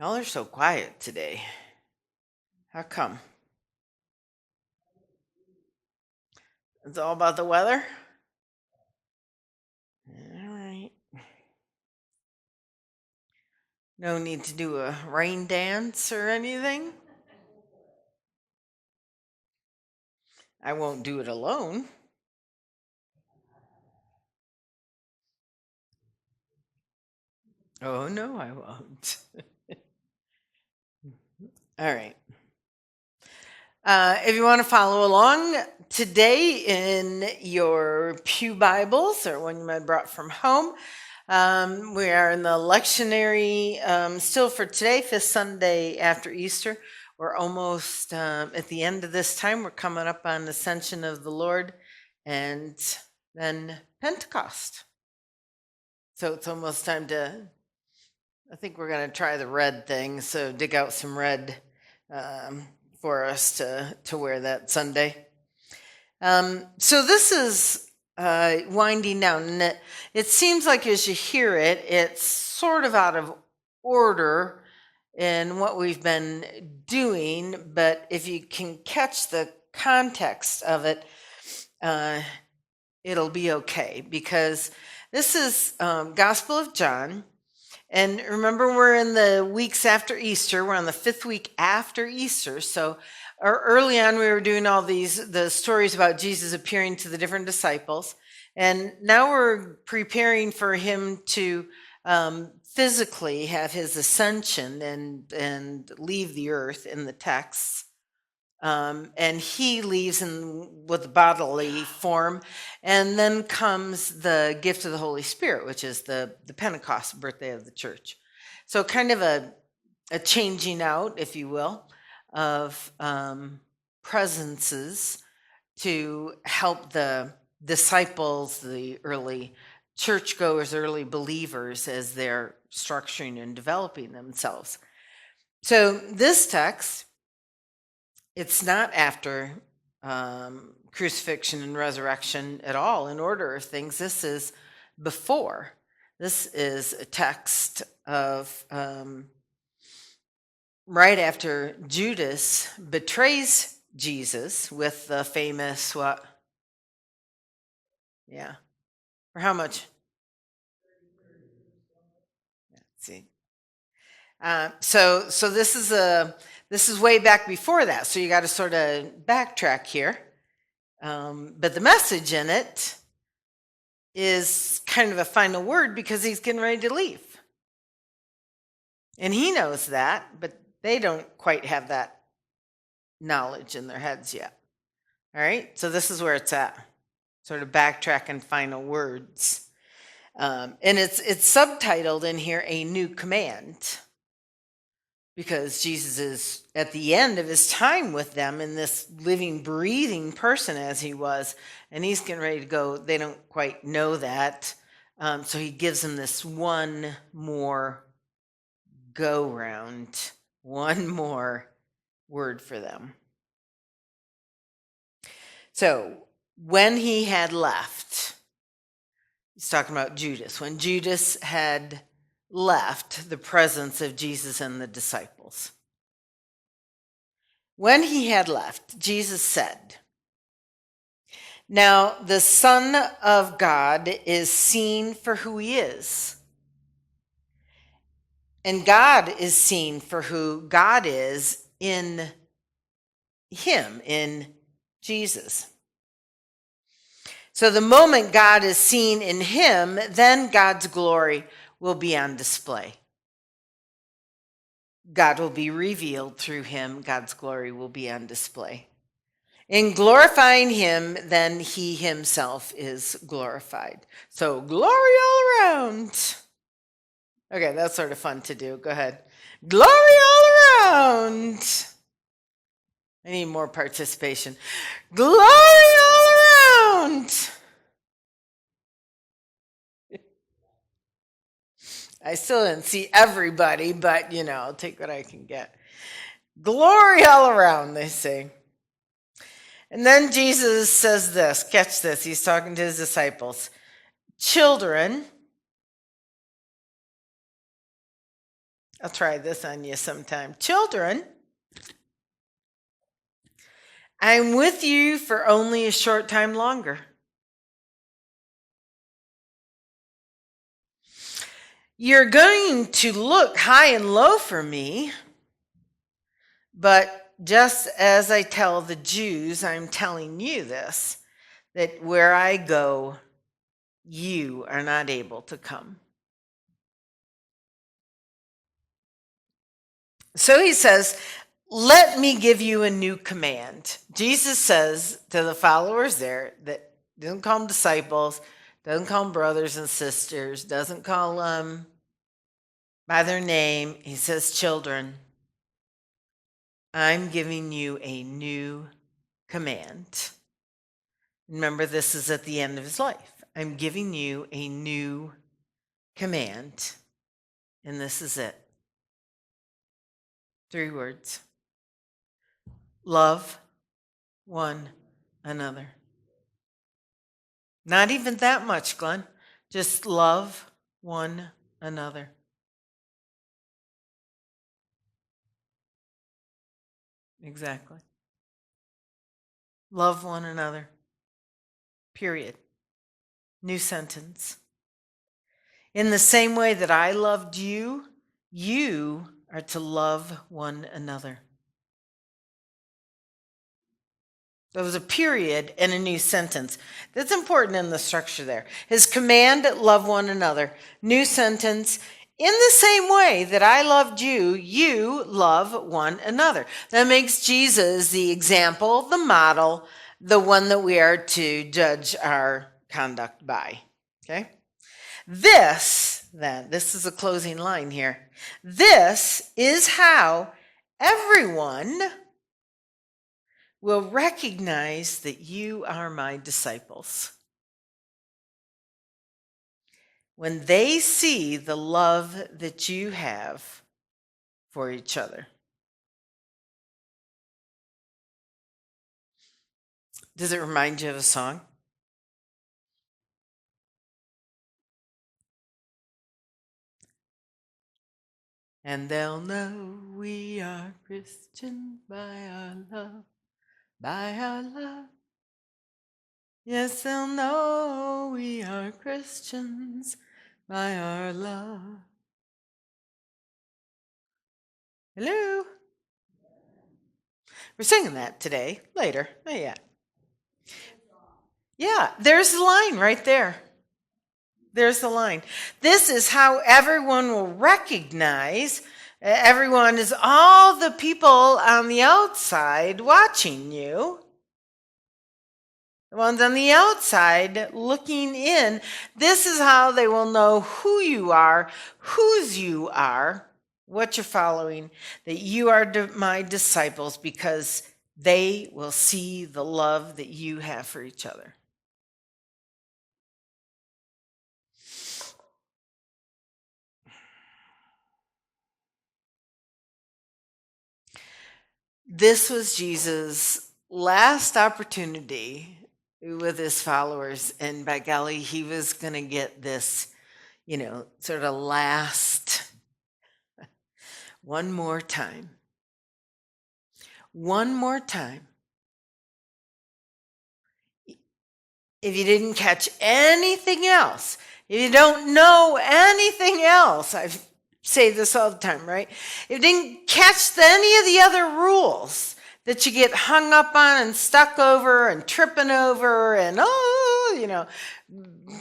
Y'all are so quiet today. How come? It's all about the weather? All right. No need to do a rain dance or anything? I won't do it alone. Oh, no, I won't. All right. If you want to follow along today in your Pew Bibles or one you might have brought from home, we are in the lectionary still for today, fifth Sunday after Easter. We're almost at the end of this time. We're coming up on the Ascension of the Lord and then Pentecost. So it's almost time to, I think we're going to try the red thing. So dig out some red for us to wear that Sunday. So this is winding down. And it seems like as you hear it, it's sort of out of order in what we've been doing. But if you can catch the context of it, it'll be okay. Because this is Gospel of John. And remember, we're in the weeks after Easter. We're on the fifth week after Easter. So early on, we were doing all the stories about Jesus appearing to the different disciples. And now we're preparing for him to physically have his ascension and leave the earth in the texts. And he leaves with bodily form. And then comes the gift of the Holy Spirit, which is the Pentecost birthday of the church. So kind of a changing out, if you will, of presences to help the disciples, the early churchgoers, early believers, as they're structuring and developing themselves. So this text, it's not after crucifixion and resurrection at all in order of things. This is before. This is a text of right after Judas betrays Jesus with the famous what? Yeah. For how much? Let's see. So this is way back before that. So you got to sort of backtrack here. But the message in it is kind of a final word because he's getting ready to leave. And he knows that, but they don't quite have that knowledge in their heads yet. All right, so this is where it's at. Sort of backtrack and final words. And it's subtitled in here, A New Command. Because Jesus is at the end of his time with them in this living, breathing person as he was, and he's getting ready to go. They don't quite know that. So he gives them this one more go round, one more word for them. So when he had left, he's talking about Judas. When Judas had left the presence of Jesus and the disciples. When he had left, Jesus said, "Now the Son of God is seen for who he is, and God is seen for who God is in him, in Jesus. So the moment God is seen in him, then God's glory will be on display. God will be revealed through him. God's glory will be on display. In glorifying him, then he himself is glorified." So glory all around. Okay, that's sort of fun to do. Go ahead. Glory all around. I need more participation. Glory all around. I still didn't see everybody, but, I'll take what I can get. Glory all around, they say. And then Jesus says this, catch this, he's talking to his disciples. "Children, I'll try this on you sometime. Children, I'm with you for only a short time longer. You're going to look high and low for me, but just as I tell the Jews, I'm telling you this, that where I go, you are not able to come. So he says, let me give you a new command. Jesus says to the followers there that doesn't call them disciples, doesn't call them brothers and sisters, doesn't call them by their name. He says, children, I'm giving you a new command. Remember, this is at the end of his life. I'm giving you a new command. And this is it. 3 words. Love one another. Not even that much, Glenn. Just love one another. Exactly. Love one another. Period. New sentence. In the same way that I loved you, you are to love one another. There was a period and a new sentence. That's important in the structure there. His command, love one another. New sentence, in the same way that I loved you, you love one another. That makes Jesus the example, the model, the one that we are to judge our conduct by. Okay? This is a closing line here. This is how everyone will recognize that you are my disciples. When they see the love that you have for each other. Does it remind you of a song? And they'll know we are Christian by our love, by our love. Yes, they'll know we are Christians by our love. Hello? We're singing that today, later, not yet. Yeah, there's the line right there. There's the line. This is how everyone will recognize. Everyone is all the people on the outside watching you. The ones on the outside looking in. This is how they will know who you are, whose you are, what you're following, that you are my disciples, because they will see the love that you have for each other. This was Jesus' last opportunity with his followers, and by golly, he was going to get this, sort of last one more time. One more time. If you didn't catch anything else, if you don't know anything else, I say this all the time, right? If you didn't catch any of the other rules that you get hung up on and stuck over and tripping over and,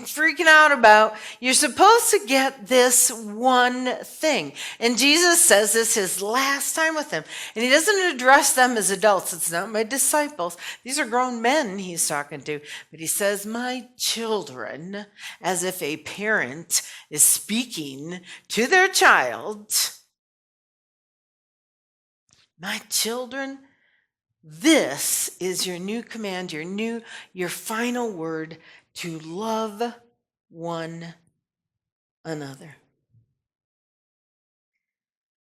freaking out about, you're supposed to get this one thing. And Jesus says this his last time with them. And he doesn't address them as adults. It's not my disciples. These are grown men he's talking to. But he says, my children, as if a parent is speaking to their child. My children, this is your new command, your final word, to love one another.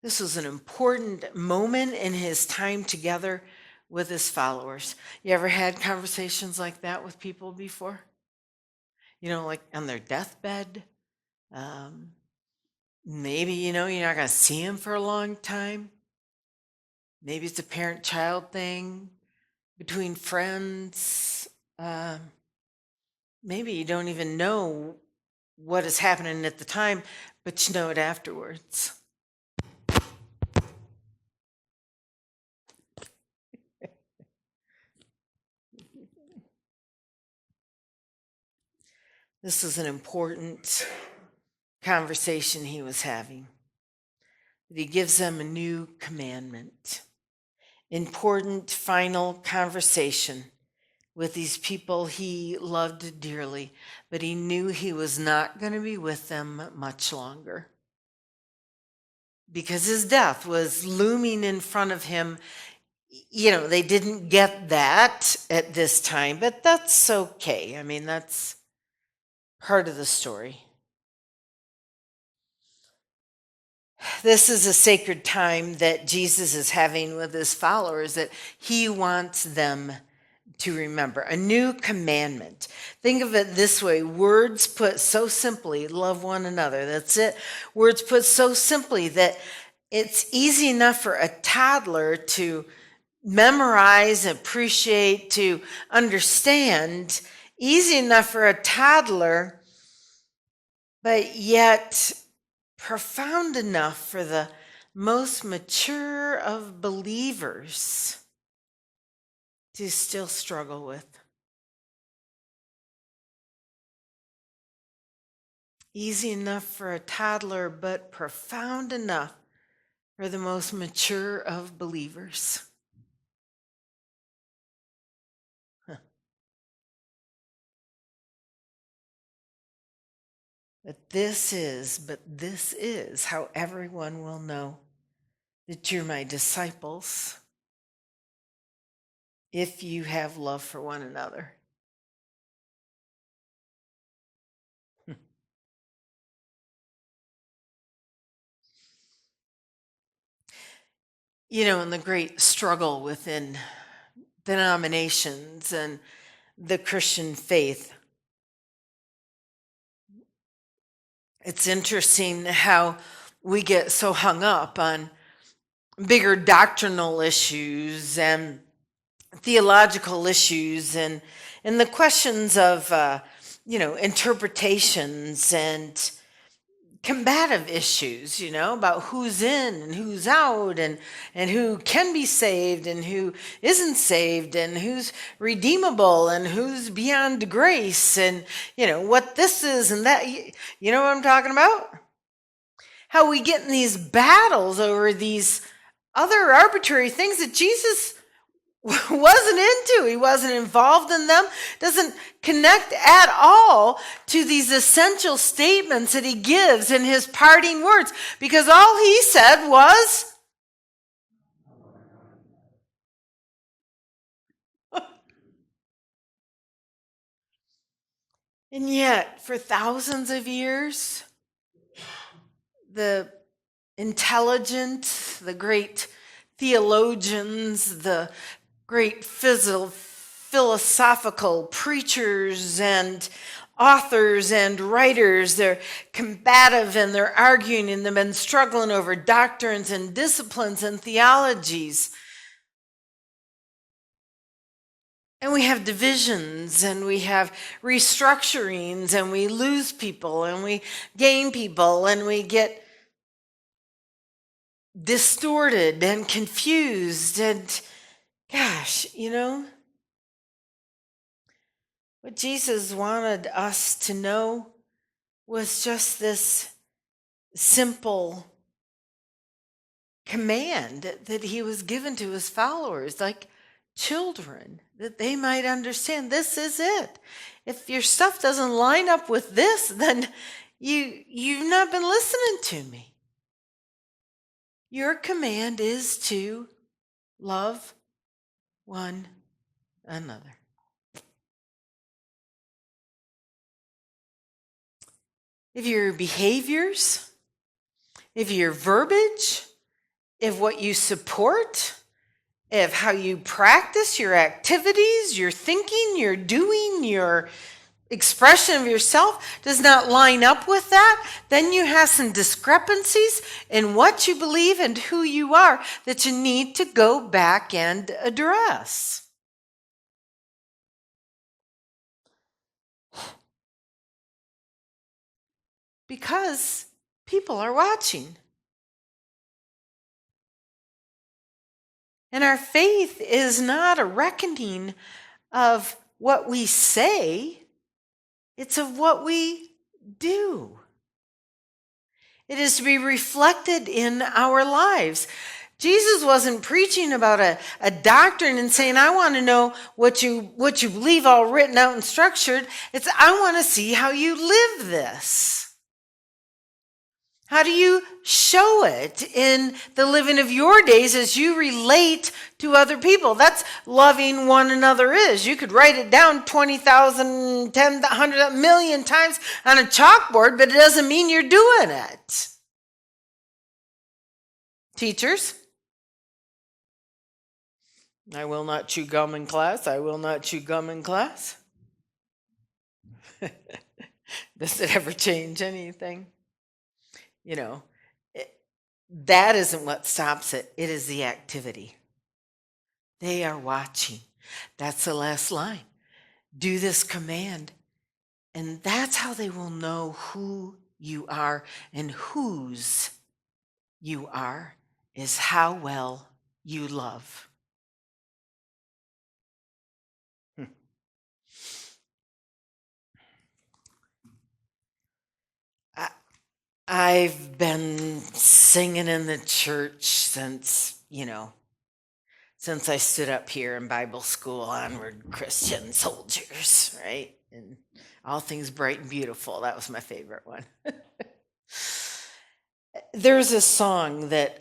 This was an important moment in his time together with his followers. You ever had conversations like that with people before? Like on their deathbed? Maybe, you're not going to see him for a long time. Maybe it's a parent-child thing between friends. Um, Maybe you don't even know what is happening at the time, but you know it afterwards. This was an important conversation he was having. He gives them a new commandment. Important final conversation with these people he loved dearly, but he knew he was not going to be with them much longer because his death was looming in front of him. They didn't get that at this time, but that's okay. I mean, that's part of the story. This is a sacred time that Jesus is having with his followers that he wants them to remember. A new commandment. Think of it this way. Words put so simply, love one another. That's it. Words put so simply that it's easy enough for a toddler to memorize, appreciate, to understand. Easy enough for a toddler, but yet profound enough for the most mature of believers to still struggle with. Easy enough for a toddler, but profound enough for the most mature of believers. But this is how everyone will know that you're my disciples if you have love for one another. In the great struggle within denominations and the Christian faith, it's interesting how we get so hung up on bigger doctrinal issues and theological issues and the questions of interpretations and combative issues, about who's in and who's out and who can be saved and who isn't saved and who's redeemable and who's beyond grace and, what this is and that. You know what I'm talking about? How we get in these battles over these other arbitrary things that Jesus wasn't into. He wasn't involved in them. Doesn't connect at all to these essential statements that he gives in his parting words, because all he said was, and yet for thousands of years, the intelligent, the great theologians, the great philosophical preachers and authors and writers, they're combative and they're arguing and they've been struggling over doctrines and disciplines and theologies. And we have divisions and we have restructurings and we lose people and we gain people and we get distorted and confused. And gosh, what Jesus wanted us to know was just this simple command that he was given to his followers, like children, that they might understand this is it. If your stuff doesn't line up with this, then you've not been listening to me. Your command is to love one another. If your behaviors, if your verbiage, if what you support, if how you practice your activities, your thinking, your doing, your expression of yourself does not line up with that, then you have some discrepancies in what you believe and who you are that you need to go back and address. Because people are watching. And our faith is not a reckoning of what we say, it's of what we do. It is to be reflected in our lives. Jesus wasn't preaching about a doctrine and saying, I want to know what you believe all written out and structured. It's, I want to see how you live this. How do you show it in the living of your days as you relate to other people? That's loving one another is. You could write it down 20,000, 10, 100, million times on a chalkboard, but it doesn't mean you're doing it. Teachers, I will not chew gum in class. I will not chew gum in class. Does it ever change anything? You know, that isn't what stops it. It is the activity. They are watching. That's the last line. Do this command. And that's how they will know who you are and whose you are, is how well you love. I've been singing in the church since I stood up here in Bible school, Onward Christian Soldiers, right? And All Things Bright and Beautiful. That was my favorite one. There's a song that,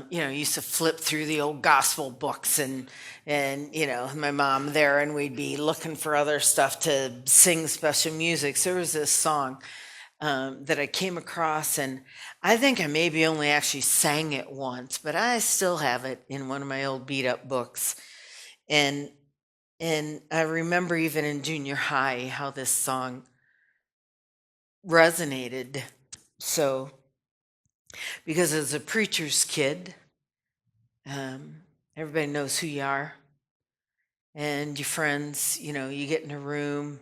used to flip through the old gospel books and my mom there, and we'd be looking for other stuff to sing special music. So there was this song that I came across, and I think I maybe only actually sang it once, but I still have it in one of my old beat up books. And I remember even in junior high how this song resonated. So, because as a preacher's kid, everybody knows who you are, and your friends, you get in a room,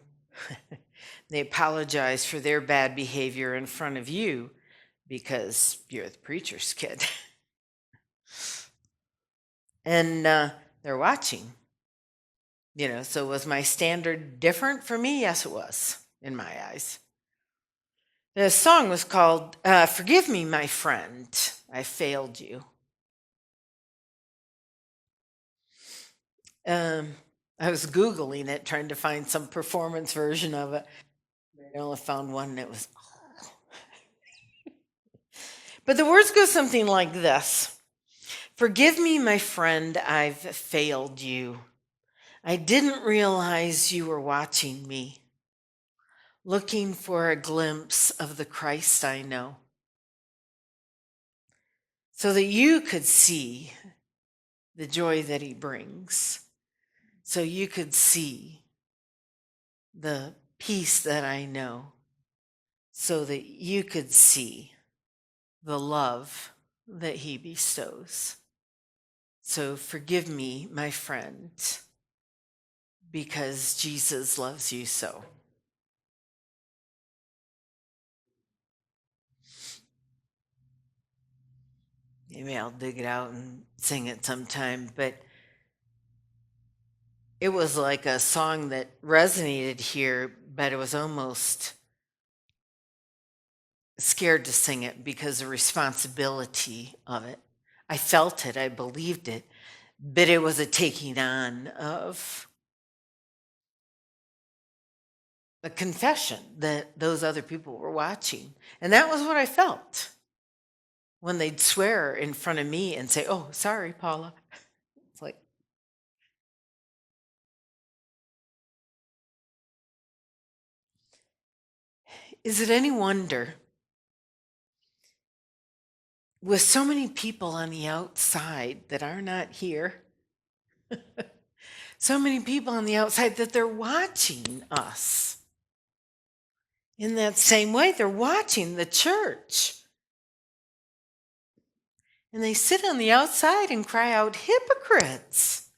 they apologize for their bad behavior in front of you because you're the preacher's kid. And they're watching. So was my standard different for me? Yes, it was, in my eyes. The song was called Forgive Me, My Friend, I Failed You. I was Googling it, trying to find some performance version of it. I only found one that was... But the words go something like this. Forgive me, my friend, I've failed you. I didn't realize you were watching me, looking for a glimpse of the Christ I know, so that you could see the joy that he brings, so you could see the peace that I know, so that you could see the love that he bestows. So forgive me, my friend, because Jesus loves you so. Maybe I'll dig it out and sing it sometime, but it was like a song that resonated here, but it was almost scared to sing it because of the responsibility of it. I felt it, I believed it, but it was a taking on of a confession that those other people were watching. And that was what I felt when they'd swear in front of me and say, oh, sorry, Paula. It's like, is it any wonder, with so many people on the outside that are not here, so many people on the outside that they're watching us? In that same way, they're watching the church. And they sit on the outside and cry out, hypocrites,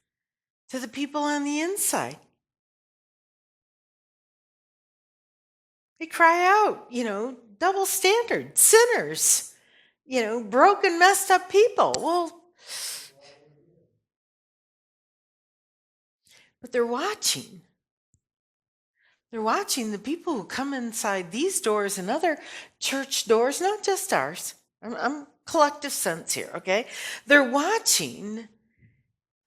to the people on the inside. They cry out, double standard, sinners, broken, messed up people. Well, but they're watching. They're watching the people who come inside these doors and other church doors, not just ours. I'm collective sense here, okay? They're watching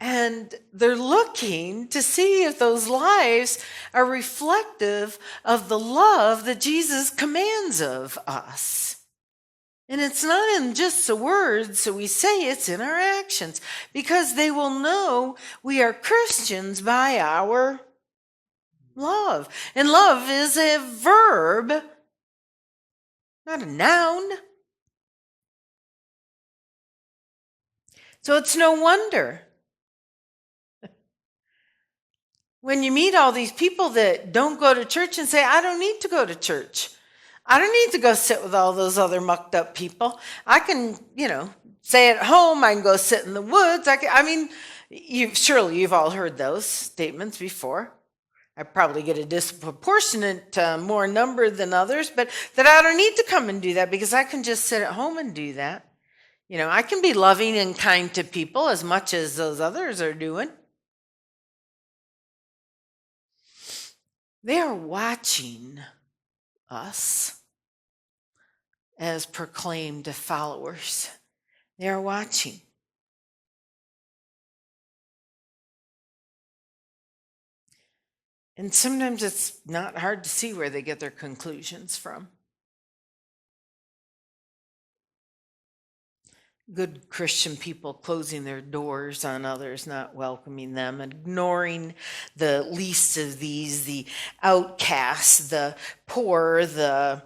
and they're looking to see if those lives are reflective of the love that Jesus commands of us. And it's not in just the words that we say, it's in our actions, because they will know we are Christians by our love. And love is a verb, not a noun. So it's no wonder when you meet all these people that don't go to church and say, I don't need to go to church. I don't need to go sit with all those other mucked up people. I can, stay at home. I can go sit in the woods. You've all heard those statements before. I probably get a disproportionate more number than others, but that I don't need to come and do that because I can just sit at home and do that. I can be loving and kind to people as much as those others are doing. They are watching us as proclaimed followers. They are watching. And sometimes it's not hard to see where they get their conclusions from. Good Christian people closing their doors on others, not welcoming them, ignoring the least of these, the outcast, the poor, the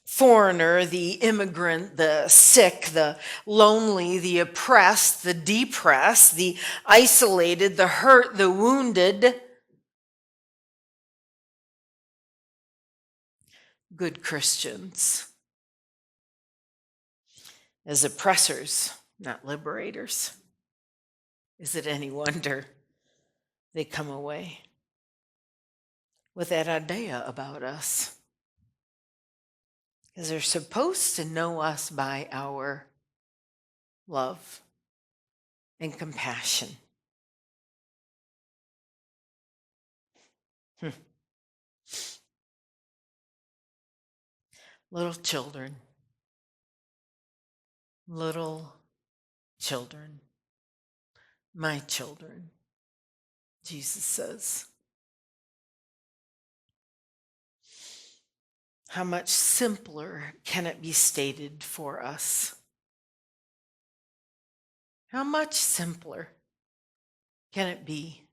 foreigner, the immigrant, the sick, the lonely, the oppressed, the depressed, the isolated, the hurt, the wounded. Good Christians as oppressors, not liberators. Is it any wonder they come away with that idea about us? Because they're supposed to know us by our love and compassion. Little children, my children, Jesus says. How much simpler can it be stated for us? How much simpler can it be?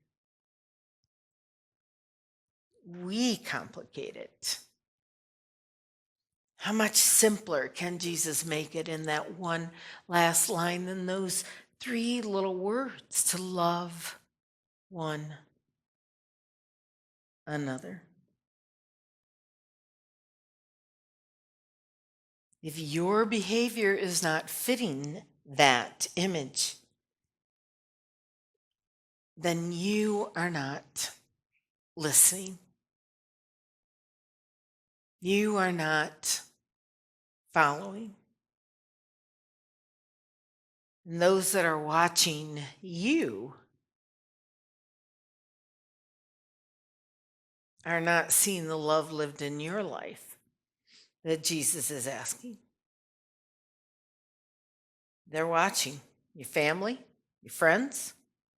We complicate it. How much simpler can Jesus make it in that one last line than those 3 little words, to love one another? If your behavior is not fitting that image, then you are not listening. You are not following. And those that are watching you are not seeing the love lived in your life that Jesus is asking. They're watching your family, your friends,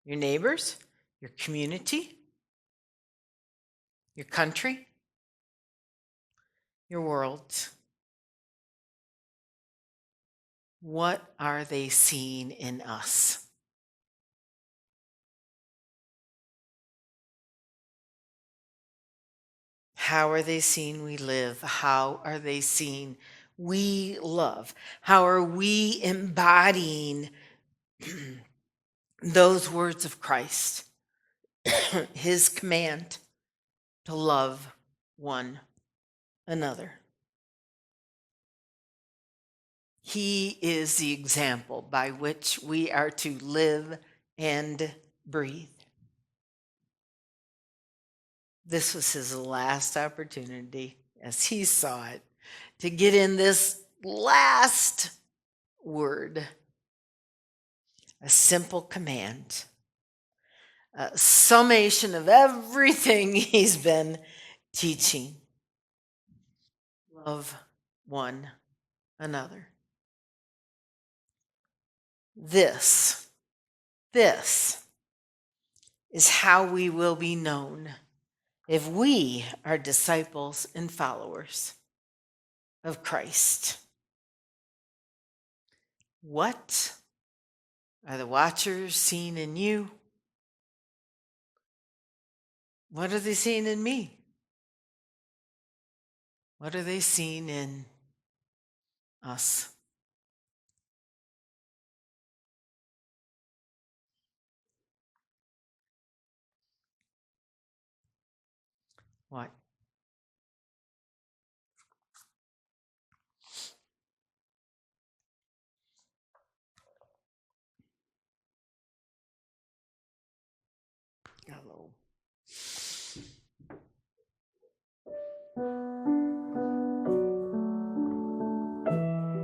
your neighbors, your community, your country, your world. What are they seeing in us? How are they seeing we live? How are they seeing we love? How are we embodying those words of Christ, his command to love one another. He is the example by which we are to live and breathe. This was his last opportunity, as he saw it, to get in this last word, a simple command, a summation of everything he's been teaching. Love one another. This is how we will be known if we are disciples and followers of Christ. What are the watchers seeing in you? What are they seeing in me? What are they seeing in us? What? Hello.